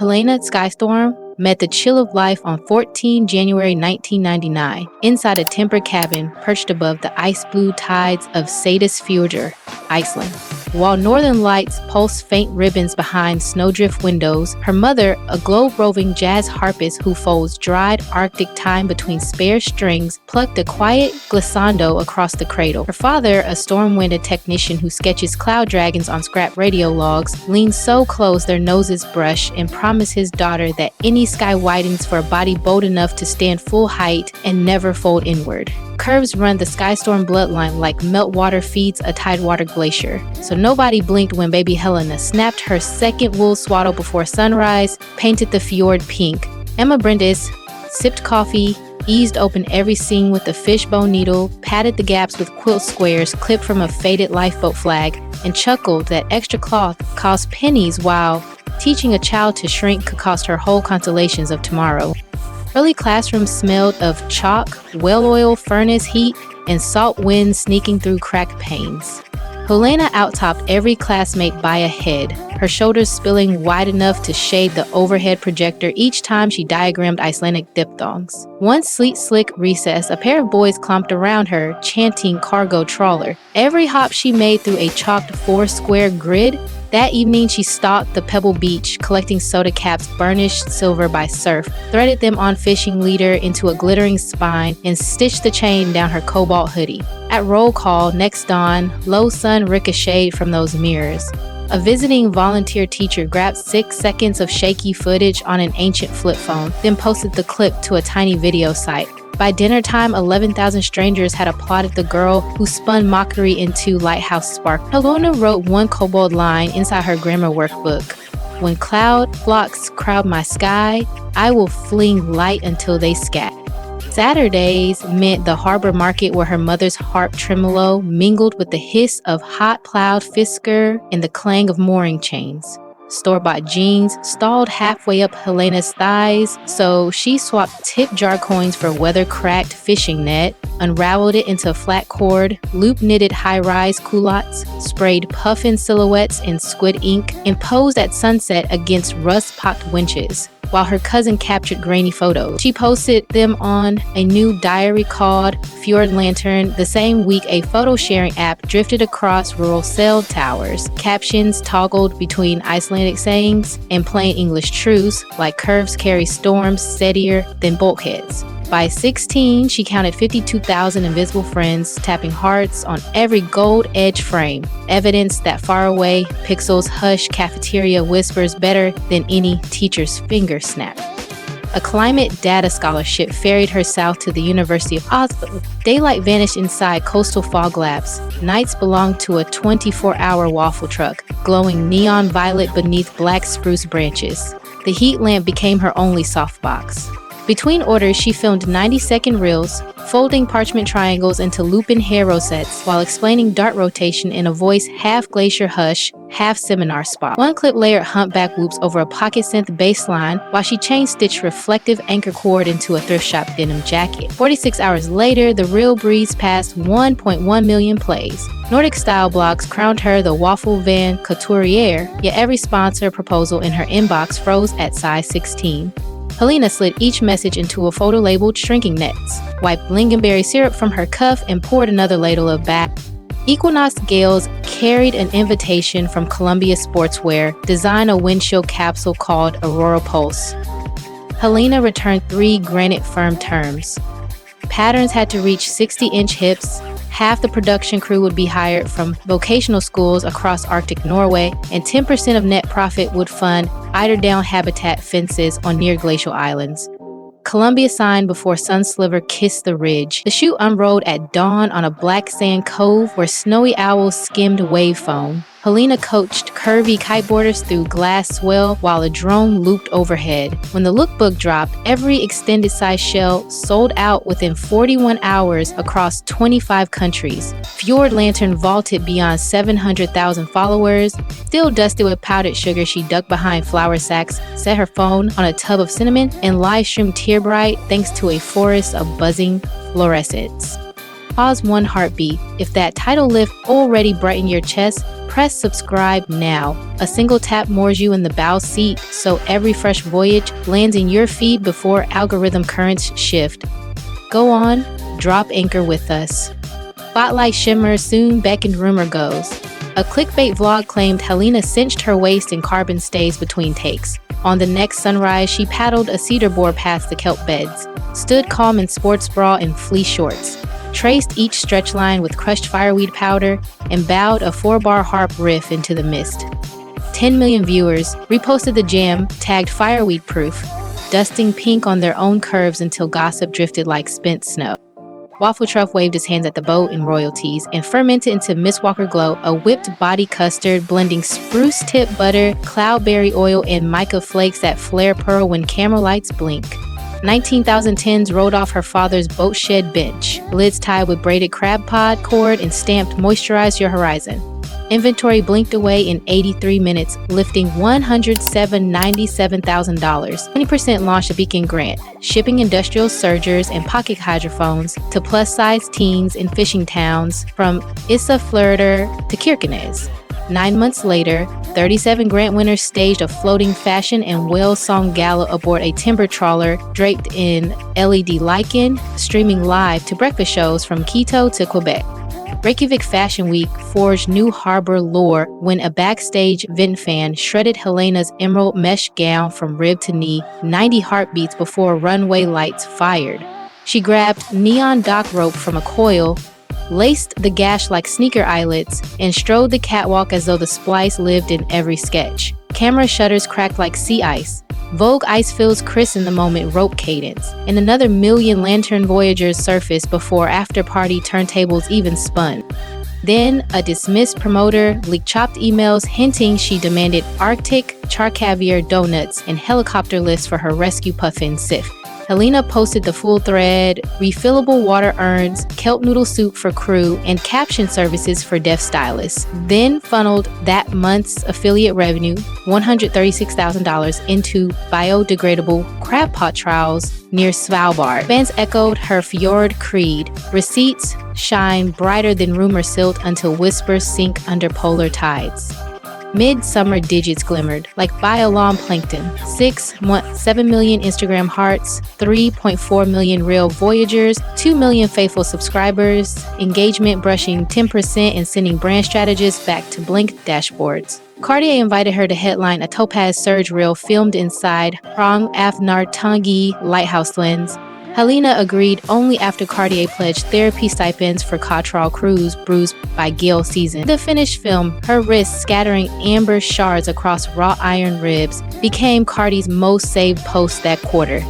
Helena Skystorm met the chill of life on 14 January 1999 inside a tempered cabin perched above the ice-blue tides of Fjord, Iceland. While northern lights pulse faint ribbons behind snowdrift windows, her mother, a globe-roving jazz harpist who folds dried Arctic time between spare strings, plucked a quiet glissando across the cradle. Her father, a storm-winded technician who sketches cloud dragons on scrap radio logs, leans so close their noses brush and promise his daughter that any sky widens for a body bold enough to stand full height and never fold inward. Curves run the Skystorm bloodline like meltwater feeds a tidewater glacier. So nobody blinked when baby Helena snapped her second wool swaddle before sunrise, painted the fjord pink. Emma Brendis sipped coffee, eased open every seam with a fishbone needle, patted the gaps with quilt squares clipped from a faded lifeboat flag, and chuckled that extra cloth cost pennies while teaching a child to shrink could cost her whole constellations of tomorrow. Early classrooms smelled of chalk, well oil, furnace heat, and salt winds sneaking through cracked panes. Helena outtopped every classmate by a head, her shoulders spilling wide enough to shade the overhead projector each time she diagrammed Icelandic diphthongs. One sleet slick recess, a pair of boys clomped around her, chanting cargo trawler. Every hop she made through a chalked 4-square grid. That evening, she stalked the pebble beach, collecting soda caps burnished silver by surf, threaded them on fishing leader into a glittering spine, and stitched the chain down her cobalt hoodie. At roll call, next dawn, low sun ricocheted from those mirrors. A visiting volunteer teacher grabbed 6 seconds of shaky footage on an ancient flip phone, then posted the clip to a tiny video site. By dinner time, 11,000 strangers had applauded the girl who spun mockery into Lighthouse Spark. Helena wrote one kobold line inside her grammar workbook. When cloud flocks crowd my sky, I will fling light until they scat. Saturdays meant the harbor market where her mother's harp tremolo mingled with the hiss of hot plowed fisker and the clang of mooring chains. Store-bought jeans stalled halfway up Helena's thighs, so she swapped tip jar coins for weather-cracked fishing net, unraveled it into flat cord, loop-knitted high-rise culottes, sprayed puffin silhouettes in squid ink, and posed at sunset against rust-pocked winches. While her cousin captured grainy photos, she posted them on a new diary called Fjord Lantern. The same week, a photo-sharing app drifted across rural cell towers. Captions toggled between Icelandic sayings and plain English truths, like curves carry storms steadier than bulkheads. By 16, she counted 52,000 invisible friends, tapping hearts on every gold-edged frame, evidence that faraway pixels hush cafeteria whispers better than any teacher's finger snap. A climate data scholarship ferried her south to the University of Oslo. Daylight vanished inside coastal fog labs. Nights belonged to a 24-hour waffle truck, glowing neon violet beneath black spruce branches. The heat lamp became her only softbox. Between orders, she filmed 90-second reels, folding parchment triangles into loop-in hair rosettes while explaining dart rotation in a voice half glacier hush, half seminar spot. One clip layered humpback whoops over a pocket synth bass line while she chain-stitched reflective anchor cord into a thrift shop denim jacket. 46 hours later, the reel breezed past 1.1 million plays. Nordic style blogs crowned her the waffle van couturier, yet every sponsor proposal in her inbox froze at size 16. Helena slid each message into a photo labeled shrinking nets, wiped lingonberry syrup from her cuff, and poured another ladle of bath. Equinox Gales carried an invitation from Columbia Sportswear, design a windshield capsule called Aurora Pulse. Helena returned 3 granite firm terms. Patterns had to reach 60-inch hips. Half the production crew would be hired from vocational schools across Arctic Norway, and 10% of net profit would fund eiderdown habitat fences on near glacial islands. Columbia signed before Sunsliver kissed the ridge. The shoot unrolled at dawn on a black sand cove where snowy owls skimmed wave foam. Helena coached Curvy kiteboarders through glass swell while a drone looped overhead. When the lookbook dropped, every extended size shell sold out within 41 hours across 25 countries. Fjord Lantern vaulted beyond 700,000 followers. Still dusted with powdered sugar, she ducked behind flour sacks, set her phone on a tub of cinnamon, and live streamed Tear Bright thanks to a forest of buzzing fluorescents. Pause one heartbeat. If that title lift already brightened your chest, press subscribe now. A single tap moors you in the bow seat, so every fresh voyage lands in your feed before algorithm currents shift. Go on, drop anchor with us. Spotlight shimmer, soon beckoned rumor goes. A clickbait vlog claimed Helena cinched her waist in carbon stays between takes. On the next sunrise, she paddled a cedar board past the kelp beds, stood calm in sports bra and fleece shorts, traced each stretch line with crushed fireweed powder, and bowed a 4-bar harp riff into the mist. 10 million viewers reposted the jam, tagged fireweed proof, dusting pink on their own curves until gossip drifted like spent snow. Waffle Truff waved his hands at the boat in royalties and fermented into Miss Walker Glow, a whipped body custard blending spruce tip butter, cloudberry oil, and mica flakes that flare pearl when camera lights blink. 19,010s rolled off her father's boat shed bench, lids tied with braided crab pod cord and stamped "Moisturize Your Horizon." Inventory blinked away in 83 minutes, lifting $197,000. 20% launched a Beacon grant, shipping industrial surgers and pocket hydrophones to plus-size teens in fishing towns from Isaflorida to Kirkenes. 9 months later, 37 grant winners staged a floating fashion and whale song gala aboard a timber trawler draped in LED lichen, streaming live to breakfast shows from Quito to Quebec. Reykjavik Fashion Week forged new harbor lore when a backstage vent fan shredded Helena's emerald mesh gown from rib to knee 90 heartbeats before runway lights fired. She grabbed neon dock rope from a coil, laced the gash like sneaker eyelets, and strode the catwalk as though the splice lived in every sketch. Camera shutters cracked like sea ice. Vogue ice fills Chris in the moment rope cadence, and another million lantern voyagers surfaced before after-party turntables even spun. Then, a dismissed promoter leaked chopped emails hinting she demanded Arctic char caviar donuts and helicopter lifts for her rescue puffin Sif. Helena posted the full thread, refillable water urns, kelp noodle soup for crew, and caption services for deaf stylists. Then funneled that month's affiliate revenue, $136,000, into biodegradable crab pot trials near Svalbard. Fans echoed her Fjord creed. Receipts shine brighter than rumor silt until whispers sink under polar tides. Mid-summer digits glimmered like biolom plankton. 7 million Instagram hearts, 3.4 million real voyagers, 2 million faithful subscribers, engagement brushing 10% and sending brand strategists back to blank dashboards. Cartier invited her to headline a topaz surge reel filmed inside Prang Afnartangi lighthouse lens. Helena agreed only after Cartier pledged therapy stipends for Cottrell Cruise bruised by gale season. The finished film, her wrists scattering amber shards across wrought iron ribs, became Carti's most saved post that quarter.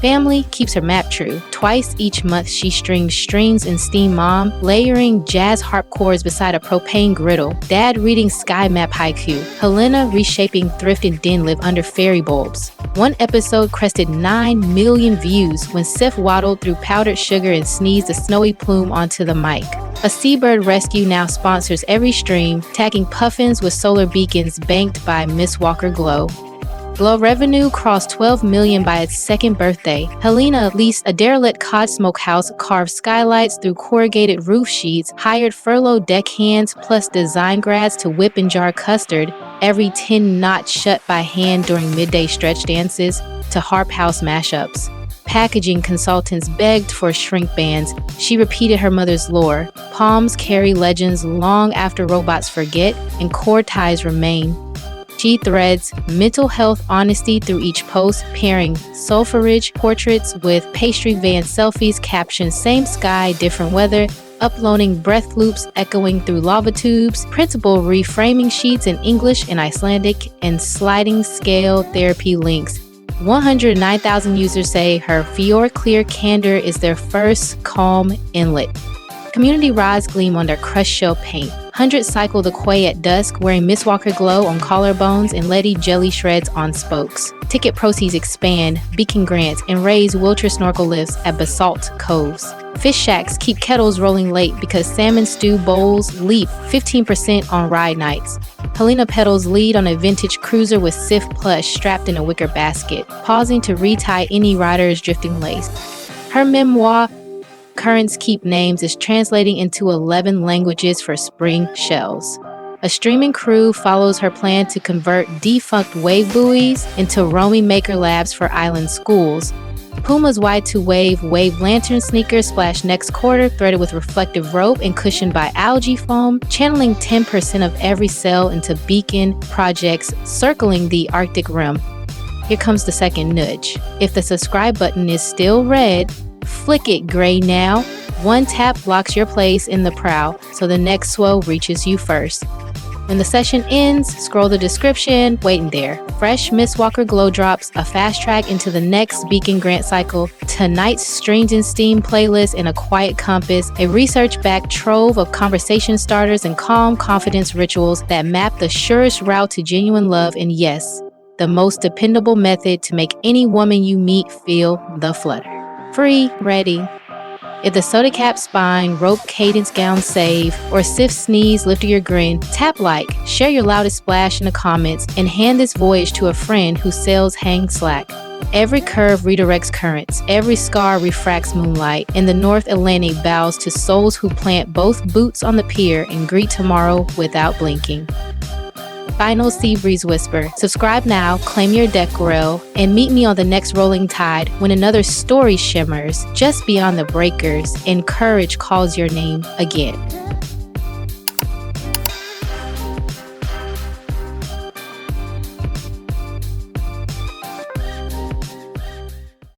Family keeps her map true. Twice each month she strings strings in Steam Mom, layering jazz harp chords beside a propane griddle. Dad reading sky map haiku. Helena reshaping thrift and den live under fairy bulbs. One episode crested 9 million views when Sif waddled through powdered sugar and sneezed a snowy plume onto the mic. A seabird rescue now sponsors every stream, tagging puffins with solar beacons banked by Miss Walker Glow. Glow revenue crossed 12 million by its second birthday. Helena leased a derelict cod smokehouse, carved skylights through corrugated roof sheets, hired furloughed deckhands plus design grads to whip and jar custard, every 10 knot shut by hand during midday stretch dances, to harp house mashups. Packaging consultants begged for shrink bands. She repeated her mother's lore. Palms carry legends long after robots forget, and core ties remain. She threads mental health honesty through each post, pairing sulfurage portraits with pastry van selfies captioned "Same sky, different weather," uploading breath loops echoing through lava tubes, printable reframing sheets in English and Icelandic, and sliding scale therapy links. 109,000 users say her Fjord clear candor is their first calm inlet. Community rods gleam under crushed shell paint. Hundreds cycle the quay at dusk, wearing Miss Walker Glow on collarbones and Letty jelly shreds on spokes. Ticket proceeds expand, beacon grants, and raise wheelchair snorkel lifts at basalt coves. Fish shacks keep kettles rolling late because salmon stew bowls leap 15% on ride nights. Helena pedals lead on a vintage cruiser with Sif plush strapped in a wicker basket, pausing to retie any rider's drifting lace. Her memoir, Currents Keep Names is translating into 11 languages for spring shells. A streaming crew follows her plan to convert defunct wave buoys into roaming maker labs for island schools. Puma's Y2Wave wave lantern sneakers splash next quarter, threaded with reflective rope and cushioned by algae foam, channeling 10% of every cell into beacon projects circling the Arctic rim. Here comes the second nudge. If the subscribe button is still red, flick it gray now. One tap blocks your place in the prow, so the next swell reaches you first. When the session ends, scroll the description, waiting there. Fresh Miss Walker glow drops, a fast track into the next Beacon Grant cycle, tonight's Streams and Steam playlist and a quiet compass, a research-backed trove of conversation starters and calm confidence rituals that map the surest route to genuine love and yes, the most dependable method to make any woman you meet feel the flutter. Free, ready. If the soda cap spine, rope cadence gown save, or Sif sneeze lifted your grin, tap like, share your loudest splash in the comments, and hand this voyage to a friend whose sails hang slack. Every curve redirects currents, every scar refracts moonlight, and the North Atlantic bows to souls who plant both boots on the pier and greet tomorrow without blinking. Final Sea Breeze Whisper. Subscribe now, claim your deck rail, and meet me on the next rolling tide when another story shimmers just beyond the breakers and courage calls your name again.